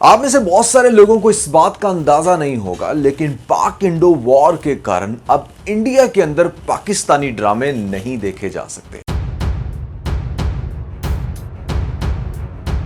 आप में से बहुत सारे लोगों को इस बात का अंदाजा नहीं होगा, लेकिन पाक इंडो वॉर के कारण अब इंडिया के अंदर पाकिस्तानी ड्रामे नहीं देखे जा सकते।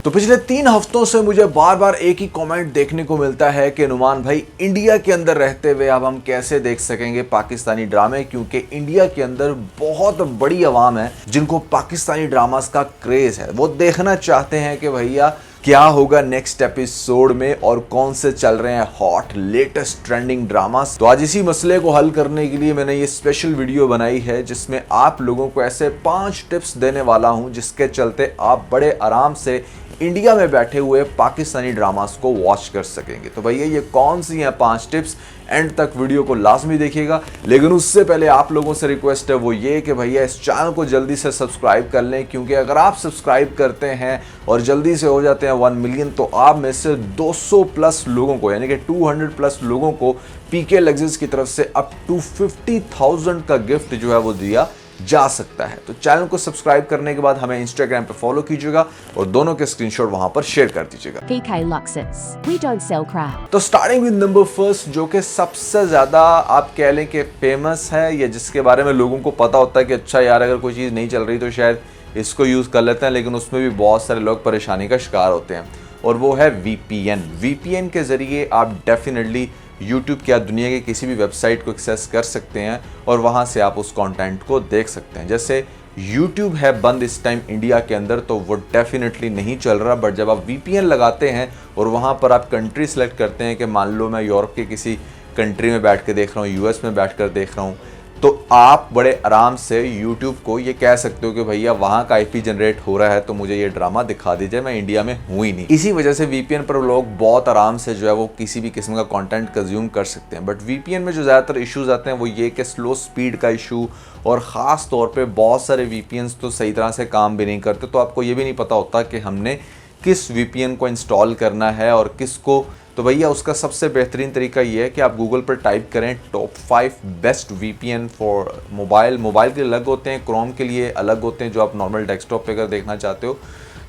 तो पिछले 3 हफ्तों से मुझे बार बार एक ही कमेंट देखने को मिलता है कि नुमान भाई, इंडिया के अंदर रहते हुए अब हम कैसे देख सकेंगे पाकिस्तानी ड्रामे, क्योंकि इंडिया के अंदर बहुत बड़ी आवाम है जिनको पाकिस्तानी ड्रामास का क्रेज है। वो देखना चाहते हैं कि भैया क्या होगा नेक्स्ट एपिसोड में और कौन से चल रहे हैं हॉट लेटेस्ट ट्रेंडिंग ड्रामास। तो आज इसी मसले को हल करने के लिए मैंने ये स्पेशल वीडियो बनाई है, जिसमें आप लोगों को ऐसे 5 टिप्स देने वाला हूं जिसके चलते आप बड़े आराम से इंडिया में बैठे हुए पाकिस्तानी ड्रामास को वॉच कर सकेंगे। तो भैया ये कौन सी हैं 5 टिप्स, एंड तक वीडियो को लाजमी देखिएगा। लेकिन उससे पहले आप लोगों से रिक्वेस्ट है वो ये कि भैया इस चैनल को जल्दी से सब्सक्राइब कर लें, क्योंकि अगर आप सब्सक्राइब करते हैं और जल्दी से हो जाते हैं 1 मिलियन, तो आप में से 200 प्लस लोगों को, यानी कि 200 प्लस लोगों को पीके लग्जरीज की तरफ से अप टू 50,000 का गिफ्ट जो है वो दिया जा सकता है। तो चैनल को सब्सक्राइब करने के बाद हमें इंस्टाग्राम पे फॉलो कीजिएगा और दोनों के स्क्रीनशॉट वहां पर शेयर कर दीजिएगा। PK Luxus. We don't sell crap. तो स्टार्टिंग विद नंबर फर्स्ट, जो कि सबसे ज्यादा आप कह लें कि फेमस है, या जिसके बारे में लोगों को पता होता है कि अच्छा यार अगर कोई चीज़ नहीं चल रही तो शायद इसको यूज़ कर लेते हैं, लेकिन उसमें भी बहुत सारे लोग परेशानी का शिकार होते हैं, और वो है VPN। VPN के ज़रिए आप डेफिनेटली YouTube क्या दुनिया के किसी भी वेबसाइट को एक्सेस कर सकते हैं और वहाँ से आप उस कंटेंट को देख सकते हैं। जैसे YouTube है बंद इस टाइम इंडिया के अंदर, तो वो डेफिनेटली नहीं चल रहा, बट जब आप VPN लगाते हैं और वहाँ पर आप कंट्री सेलेक्ट करते हैं कि मान लो मैं यूरोप के किसी कंट्री में बैठ के देख रहा हूँ, US में बैठ कर देख रहा हूँ, तो आप बड़े आराम से YouTube को ये कह सकते हो कि भैया वहाँ का IP जनरेट हो रहा है तो मुझे ये ड्रामा दिखा दीजिए, मैं इंडिया में हूँ ही नहीं। इसी वजह से VPN पर लोग बहुत आराम से जो है वो किसी भी किस्म का कंटेंट कंज्यूम कर सकते हैं। बट VPN में जो ज़्यादातर इश्यूज आते हैं वो ये कि स्लो स्पीड का इशू, और ख़ास तौर पे बहुत सारे VPNs तो सही तरह से काम भी नहीं करते, तो आपको ये भी नहीं पता होता कि हमने किस VPN को इंस्टॉल करना है और किसको। तो भैया उसका सबसे बेहतरीन तरीका ये है कि आप गूगल पर टाइप करें top 5 best VPN for mobile. Mobile के अलग होते हैं, क्रोम के लिए अलग होते हैं, जो आप नॉर्मल डेस्कटॉप पे अगर देखना चाहते हो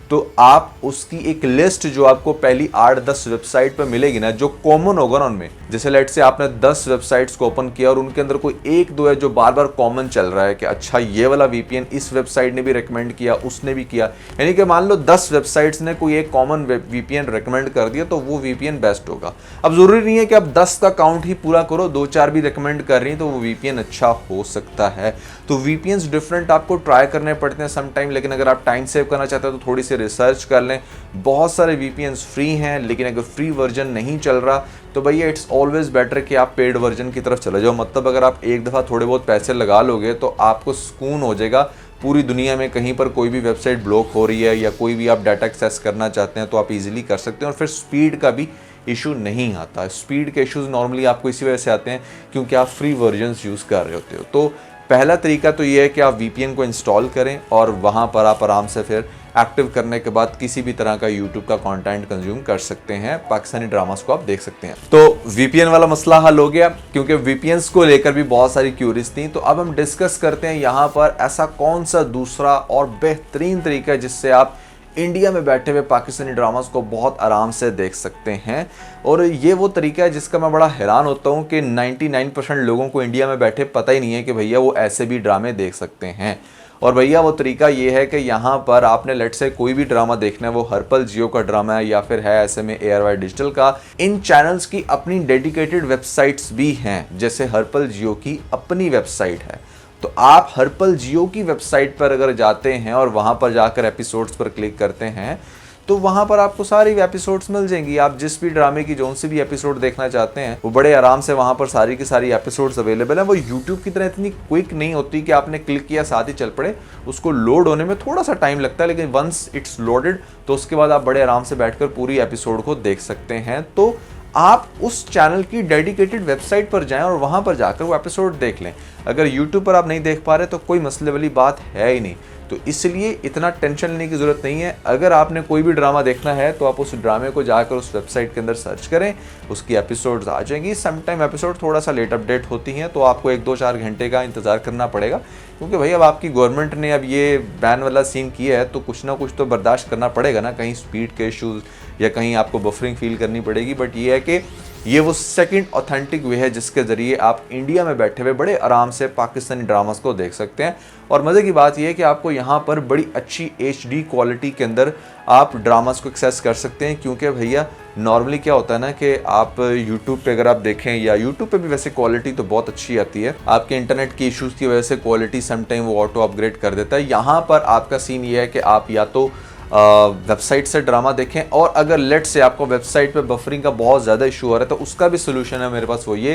तो आप उसकी एक लिस्ट जो आपको पहली 8-10 वेबसाइट पर मिलेगी ना, जो कॉमन होगा ना उनमें, जैसे लेट से आपने 10 वेबसाइट्स को ओपन किया और उनके अंदर कोई 1-2 है जो बार बार कॉमन चल रहा है कि अच्छा ये वाला VPN इस वेबसाइट ने भी रिकमेंड किया, उसने भी किया, यानी कि मान लो 10 वेबसाइट्स ने कोई एक कॉमन VPN रिकमेंड कर दिया तो वो VPN बेस्ट होगा। अब जरूरी नहीं है कि आप 10 का काउंट ही पूरा करो, 2-4 भी रिकमेंड कर रही तो वो VPN अच्छा हो सकता है। तो VPNs डिफरेंट आपको ट्राई करने पड़ते हैं सम टाइम, लेकिन अगर आप टाइम सेव करना चाहते हो तो थोड़ी सी रिसर्च कर लें। बहुत सारे VPNs फ्री हैं, लेकिन अगर फ्री वर्जन नहीं चल रहा तो भैया इट्स ऑलवेज बेटर कि आप पेड वर्जन की तरफ चले जाओ। मतलब अगर आप एक दफ़ा थोड़े बहुत पैसे लगा लोगे तो आपको सुकून हो जाएगा। पूरी दुनिया में कहीं पर कोई भी वेबसाइट ब्लॉक हो रही है या कोई भी आप डाटा एक्सेस करना चाहते हैं तो आप इजीली कर सकते हैं, और फिर स्पीड का भी इशू नहीं आता। स्पीड के इश्यूज नॉर्मली आपको इसी वजह से आते हैं क्योंकि आप फ्री वर्जन्स यूज़ कर रहे होते हो। तो पहला तरीका तो ये है कि आप VPN को इंस्टॉल करें और वहाँ पर आप आराम से फिर एक्टिव करने के बाद किसी भी तरह का YouTube का कंटेंट कंज्यूम कर सकते हैं, पाकिस्तानी ड्रामास को आप देख सकते हैं। तो VPN वाला मसला हल हो गया, क्योंकि VPNs को लेकर भी बहुत सारी क्यूरीज थी। तो अब हम डिस्कस करते हैं यहाँ पर ऐसा कौन सा दूसरा और बेहतरीन तरीका है जिससे आप इंडिया में बैठे हुए पाकिस्तानी ड्रामास को बहुत आराम से देख सकते हैं। और ये वो तरीका है जिसका मैं बड़ा हैरान होता हूँ कि 99% लोगों को इंडिया में बैठे पता ही नहीं है कि भैया वो ऐसे भी ड्रामे देख सकते हैं। और भैया वो तरीका ये है कि यहाँ पर आपने लेट से कोई भी ड्रामा देखना है, वो हर्पल जियो का ड्रामा है या फिर है ऐसे में ARY डिजिटल का, इन चैनल्स की अपनी डेडिकेटेड वेबसाइट्स भी हैं। जैसे हर्पल जियो की अपनी वेबसाइट है, तो आप हर्पल जियो की वेबसाइट पर अगर जाते हैं और वहाँ पर जाकर एपिसोड्स पर क्लिक करते हैं तो वहाँ पर आपको सारी एपिसोड्स मिल जाएंगी। आप जिस भी ड्रामे की जोन से भी एपिसोड देखना चाहते हैं वो बड़े आराम से वहाँ पर सारी की सारी एपिसोड्स अवेलेबल हैं। वो YouTube की तरह इतनी क्विक नहीं होती कि आपने क्लिक किया साथ ही चल पड़े, उसको लोड होने में थोड़ा सा टाइम लगता है, लेकिन वंस इट्स लोडेड तो उसके बाद आप बड़े आराम से बैठकर पूरी एपिसोड को देख सकते हैं। तो आप उस चैनल की डेडिकेटेड वेबसाइट पर जाएं और वहां पर जाकर वो एपिसोड देख लें। अगर YouTube पर आप नहीं देख पा रहे तो कोई मसले वाली बात है ही नहीं। तो इसलिए इतना टेंशन लेने की ज़रूरत नहीं है। अगर आपने कोई भी ड्रामा देखना है तो आप उस ड्रामे को जाकर उस वेबसाइट के अंदर सर्च करें, उसकी एपिसोड्स आ जाएंगी। समटाइम एपिसोड थोड़ा सा लेट अपडेट होती हैं, तो आपको 1-2-4 घंटे का इंतज़ार करना पड़ेगा, क्योंकि भाई अब आपकी गवर्नमेंट ने अब ये बैन वाला सीन किया है तो कुछ ना कुछ तो बर्दाश्त करना पड़ेगा ना, कहीं स्पीड के इश्यूज़ या कहीं आपको बफरिंग फील करनी पड़ेगी। बट ये है कि ये वो सेकंड ऑथेंटिक वे है जिसके ज़रिए आप इंडिया में बैठे हुए बड़े आराम से पाकिस्तानी ड्रामास को देख सकते हैं। और मज़े की बात यह है कि आपको यहाँ पर बड़ी अच्छी HD क्वालिटी के अंदर आप ड्रामास को एक्सेस कर सकते हैं, क्योंकि भैया नॉर्मली क्या होता है ना कि आप YouTube पे अगर आप देखें, या YouTube पे भी वैसे क्वालिटी तो बहुत अच्छी आती है, आपके इंटरनेट की इश्यूज़ की वजह से क्वालिटी समटाइम वो ऑटो अपग्रेड कर देता है। यहाँ पर आपका सीन ये है कि आप या तो वेबसाइट से ड्रामा देखें, और अगर लेट से आपको वेबसाइट पे बफरिंग का बहुत ज़्यादा इशू हो रहा है तो उसका भी सोल्यूशन है मेरे पास। वो ये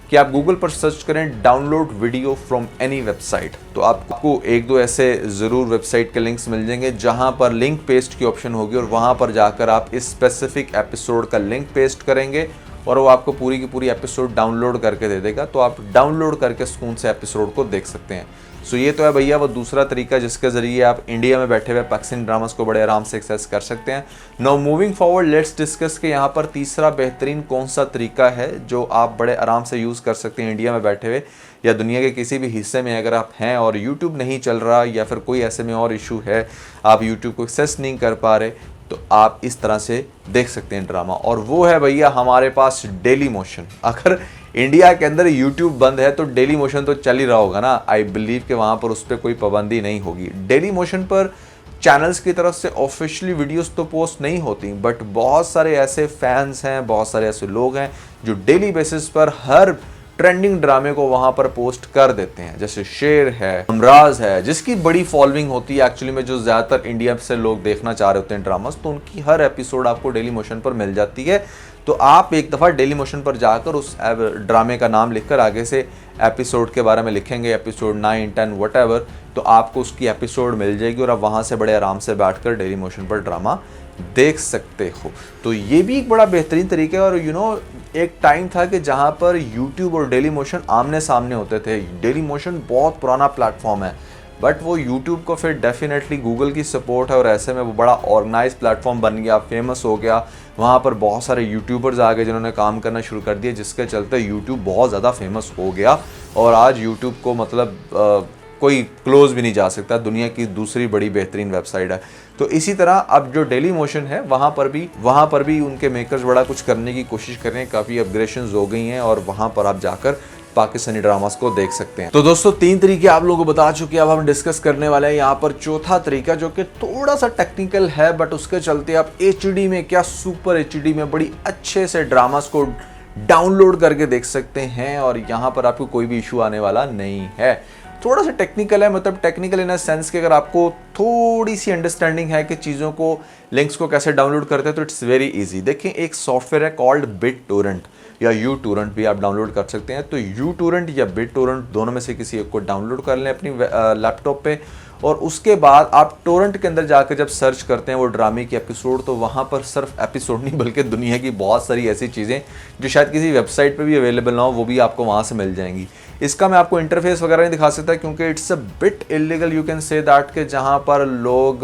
कि आप गूगल पर सर्च करें download video from any website, तो आपको 1-2 ऐसे ज़रूर वेबसाइट के लिंक्स मिल जाएंगे जहां पर लिंक पेस्ट की ऑप्शन होगी, और वहां पर जाकर आप इस स्पेसिफिक एपिसोड का लिंक पेस्ट करेंगे और वो आपको पूरी की पूरी एपिसोड डाउनलोड करके दे देगा। तो आप डाउनलोड करके सुकून से एपिसोड को देख सकते हैं। सो ये तो है भैया वो दूसरा तरीका जिसके ज़रिए आप इंडिया में बैठे हुए पाकिस्तानी ड्रामास को बड़े आराम से एक्सेस कर सकते हैं। Now moving forward let's discuss के यहाँ पर तीसरा बेहतरीन कौन सा तरीका है जो आप बड़े आराम से यूज़ कर सकते हैं इंडिया में बैठे हुए, या दुनिया के किसी भी हिस्से में अगर आप हैं और यूट्यूब नहीं चल रहा, या फिर कोई ऐसे में और इशू है आप यूट्यूब को एक्सेस नहीं कर पा रहे, तो आप इस तरह से देख सकते हैं ड्रामा। और वो है भैया हमारे पास डेली मोशन। अगर इंडिया के अंदर यूट्यूब बंद है तो डेली मोशन तो चल ही रहा होगा ना। आई बिलीव कि वहाँ पर उस पर कोई पाबंदी नहीं होगी। डेली मोशन पर चैनल्स की तरफ से ऑफिशियली वीडियोस तो पोस्ट नहीं होती, बट बहुत सारे ऐसे फैंस हैं, बहुत सारे ऐसे लोग हैं जो डेली बेसिस पर हर ट्रेंडिंग ड्रामे को वहां पर पोस्ट कर देते हैं। जैसे शेर है, हमराज है, जिसकी बड़ी फॉलोइंग होती है एक्चुअली में, जो ज़्यादातर इंडिया से लोग देखना चाह रहे होते हैं ड्रामास, तो उनकी हर एपिसोड आपको डेली मोशन पर मिल जाती है। तो आप एक दफ़ा डेली मोशन पर जाकर उस ड्रामे का नाम लिखकर आगे से एपिसोड के बारे में लिखेंगे, एपिसोड 9, 10 व्हाटएवर, तो आपको उसकी एपिसोड मिल जाएगी और आप वहाँ से बड़े आराम से बैठकर डेली मोशन पर ड्रामा देख सकते हो। तो ये भी एक बड़ा बेहतरीन तरीका है। और एक टाइम था कि जहाँ पर यूट्यूब और डेली मोशन आमने सामने होते थे। डेली मोशन बहुत पुराना प्लेटफॉर्म है, बट वो यूट्यूब को फिर डेफिनेटली गूगल की सपोर्ट है और ऐसे में वो बड़ा ऑर्गेनाइज प्लेटफॉर्म बन गया, फेमस हो गया। वहाँ पर बहुत सारे यूट्यूबर्स आ गए जिन्होंने काम करना शुरू कर दिया, जिसके चलते यूट्यूब बहुत ज़्यादा फेमस हो गया। और आज यूट्यूब को मतलब कोई क्लोज भी नहीं जा सकता, दुनिया की दूसरी बड़ी बेहतरीन वेबसाइट है। तो इसी तरह अब जो डेली मोशन है वहाँ पर भी उनके मेकर्स बड़ा कुछ करने की कोशिश कर रहे हैं, काफ़ी अपग्रेडेशंस हो गई हैं और वहाँ पर आप जाकर पाकिस्तानी ड्रामास को देख सकते हैं। तो दोस्तों 3 तरीके आप लोगों को बता चुके हैं, अब हम डिस्कस करने वाले हैं यहाँ पर चौथा तरीका, जो कि थोड़ा सा टेक्निकल है, बट उसके चलते आप HD में, क्या सुपर HD में बड़ी अच्छे से ड्रामास को डाउनलोड करके देख सकते हैं और यहाँ पर आपको कोई भी इशू आने वाला नहीं है। थोड़ा सा टेक्निकल है, मतलब टेक्निकल इन अ सेंस कि अगर आपको थोड़ी सी अंडरस्टैंडिंग है कि चीज़ों को, लिंक्स को कैसे डाउनलोड करते हैं, तो इट्स वेरी इजी। देखिए एक सॉफ्टवेयर है कॉल्ड BitTorrent या uTorrent भी आप डाउनलोड कर सकते हैं। तो uTorrent या BitTorrent दोनों में से किसी एक को डाउनलोड कर लें अपनी लैपटॉप पे, और उसके बाद आप टोरेंट के अंदर जाकर जब सर्च करते हैं वो ड्रामे की एपिसोड, तो वहाँ पर सिर्फ एपिसोड नहीं बल्कि दुनिया की बहुत सारी ऐसी चीज़ें जो शायद किसी वेबसाइट पे भी अवेलेबल ना हो, वो भी आपको वहाँ से मिल जाएंगी। इसका मैं आपको इंटरफेस वगैरह नहीं दिखा सकता क्योंकि it's a bit illegal, you can say that, कि जहाँ पर लोग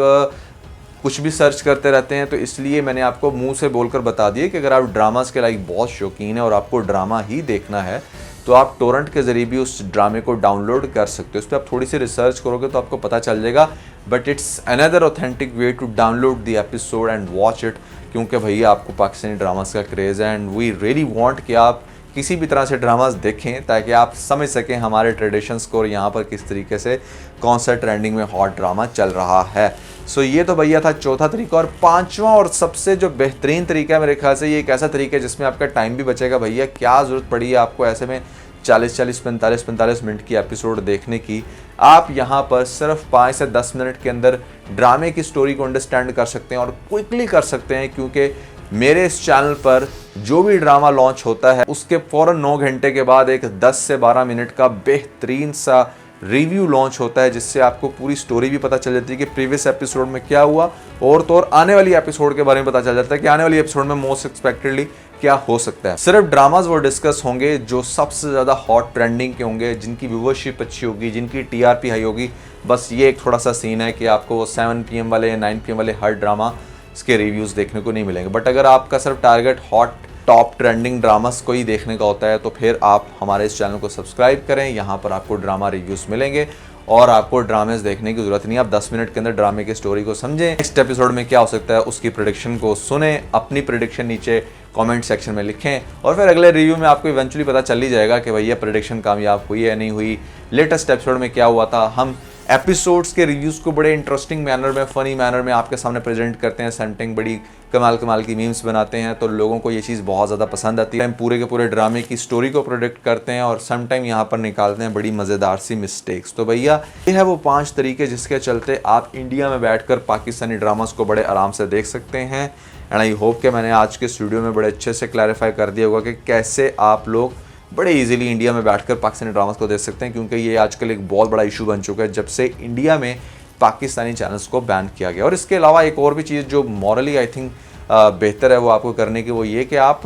कुछ भी सर्च करते रहते हैं। तो इसलिए मैंने आपको मुंह से बोलकर बता दिया कि अगर आप ड्रामास के लाइक बहुत शौकीन है और आपको ड्रामा ही देखना है तो आप टोरेंट के ज़रिए भी उस ड्रामे को डाउनलोड कर सकते हो। उस पर आप थोड़ी सी रिसर्च करोगे तो आपको पता चल जाएगा, but it's another authentic way to download the episode and watch it, क्योंकि भैया आपको पाकिस्तानी ड्रामास का क्रेज़ है एंड वी रियली वांट कि आप किसी भी तरह से ड्रामास देखें ताकि आप समझ सकें हमारे ट्रेडिशंस को और यहाँ पर किस तरीके से कौन सा ट्रेंडिंग में हॉट ड्रामा चल रहा है। सो ये तो भैया था चौथा तरीका। और पांचवा और सबसे जो बेहतरीन तरीका है मेरे ख्याल से, ये एक ऐसा तरीका है जिसमें आपका टाइम भी बचेगा। भैया क्या ज़रूरत पड़ी है आपको ऐसे में 40-40, 45-45 मिनट की एपिसोड देखने की। आप यहाँ पर सिर्फ 5 से 10 मिनट के अंदर ड्रामे की स्टोरी को अंडरस्टैंड कर सकते हैं और क्विकली कर सकते हैं, क्योंकि मेरे इस चैनल पर जो भी ड्रामा लॉन्च होता है उसके फ़ौरन 9 घंटे के बाद एक 10 से 12 मिनट का बेहतरीन सा रिव्यू लॉन्च होता है, जिससे आपको पूरी स्टोरी भी पता चल जाती है कि प्रीवियस एपिसोड में क्या हुआ, और तो और आने वाली एपिसोड के बारे में पता चल जाता है कि आने वाली एपिसोड में मोस्ट एक्सपेक्टेडली क्या हो सकता है। सिर्फ ड्रामाज वो डिस्कस होंगे जो सबसे ज़्यादा हॉट ट्रेंडिंग के होंगे, जिनकी व्यूवरशिप अच्छी होगी, जिनकी टीआरपी हाई होगी। बस ये एक थोड़ा सा सीन है कि आपको वो 7 PM वाले या 9 PM वाले हर ड्रामा इसके रिव्यूज़ देखने को नहीं मिलेंगे। बट अगर आपका सिर्फ target hot top trending dramas को ही देखने का होता है तो फिर आप हमारे इस चैनल को सब्सक्राइब करें। यहाँ पर आपको ड्रामा रिव्यूज़ मिलेंगे और आपको ड्रामेस देखने की ज़रूरत नहीं है। आप 10 मिनट के अंदर ड्रामे की स्टोरी को समझें, नेक्स्ट एपिसोड में क्या हो सकता है उसकी प्रेडिक्शन को सुने, अपनी प्रेडिक्शन नीचे कमेंट सेक्शन में लिखें, और फिर अगले रिव्यू में आपको इवेंचुअली पता चल ही जाएगा कि भैया प्रेडिक्शन कामयाब हुई है नहीं हुई, लेटेस्ट एपिसोड में क्या हुआ था। हम एपिसोड्स के रिव्यूज़ को बड़े इंटरेस्टिंग मैनर में, फ़नी मैनर में आपके सामने प्रेजेंट करते हैं, सेंटिंग बड़ी कमाल की मीम्स बनाते हैं, तो लोगों को ये चीज़ बहुत ज़्यादा पसंद आती है। हम पूरे के पूरे ड्रामे की स्टोरी को प्रोडिक्ट करते हैं और सम टाइम यहाँ पर निकालते हैं बड़ी मज़ेदार सी मिस्टेक्स। तो भैया ये है वो 5 तरीके जिसके चलते आप इंडिया में बैठकर पाकिस्तानी ड्रामास को बड़े आराम से देख सकते हैं। एंड आई होप कि मैंने आज के स्टूडियो में बड़े अच्छे से क्लैरिफाई कर दिया होगा कि कैसे आप लोग बड़े इजीली इंडिया में बैठकर पाकिस्तानी ड्रामास को देख सकते हैं, क्योंकि ये आजकल एक बहुत बड़ा इशू बन चुका है जब से इंडिया में पाकिस्तानी चैनल्स को बैन किया गया। और इसके अलावा एक और भी चीज़ जो मॉरली आई थिंक बेहतर है वो आपको करने की, वो ये कि आप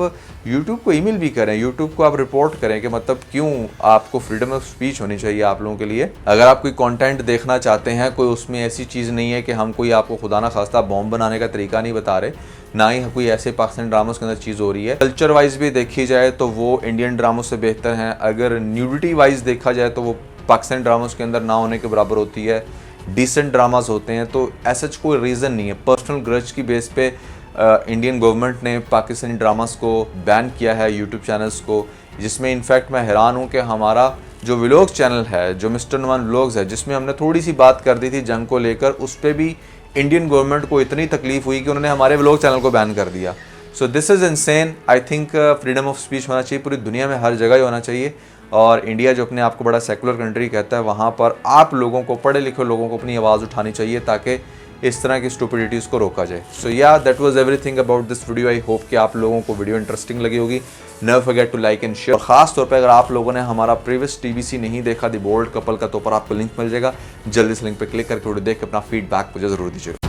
YouTube को ईमेल भी करें, YouTube को आप रिपोर्ट करें कि मतलब क्यों आपको फ्रीडम ऑफ स्पीच होनी चाहिए आप लोगों के लिए। अगर आप कोई कंटेंट देखना चाहते हैं, कोई उसमें ऐसी चीज़ नहीं है कि हम कोई आपको खुदा ना खास्ता बॉम्ब बनाने का तरीका नहीं बता रहे, ना ही कोई ऐसे पाकिस्तानी ड्रामों के अंदर चीज़ हो रही है। कल्चर वाइज भी देखी जाए तो वो इंडियन ड्रामों से बेहतर हैं। अगर न्यूडिटी वाइज देखा जाए तो वो पाकिस्तानी ड्रामों के अंदर ना होने के बराबर होती है। डिसेंट ड्रामास होते हैं, तो ऐसा कोई रीज़न नहीं है। पर्सनल ग्रज की बेस पे इंडियन गवर्नमेंट ने पाकिस्तानी ड्रामास को बैन किया है, यूट्यूब चैनल्स को, जिसमें इनफैक्ट मैं हैरान हूँ कि हमारा जो व्लॉग चैनल है, जो मिस्टर नुमान व्लॉग्स है, जिसमें हमने थोड़ी सी बात कर दी थी जंग को लेकर, उस पर भी इंडियन गवर्नमेंट को इतनी तकलीफ हुई कि उन्होंने हमारे व्लॉग चैनल को बैन कर दिया। So this is insane. I think freedom of speech होना चाहिए पूरी दुनिया में, हर जगह ही होना चाहिए। और इंडिया जो अपने आप को बड़ा सेकुलर कंट्री कहता है, वहाँ पर आप लोगों को, पढ़े लिखे लोगों को अपनी आवाज़ उठानी चाहिए ताकि इस तरह की स्टुपिडिटीज़ को रोका जाए। सो या that was everything about this video. I hope कि आप लोगों को वीडियो इंटरेस्टिंग लगी होगी। Never forget to like and share. और खास तौर पे अगर आप लोगों ने हमारा प्रीवियस TBC नहीं देखा, द बोल्ड कपल का, तो पर आपको लिंक मिल जाएगा। जल्दी से लिंक पे क्लिक करके वीडियो देख के अपना फीडबैक मुझे ज़रूर दीजिएगा।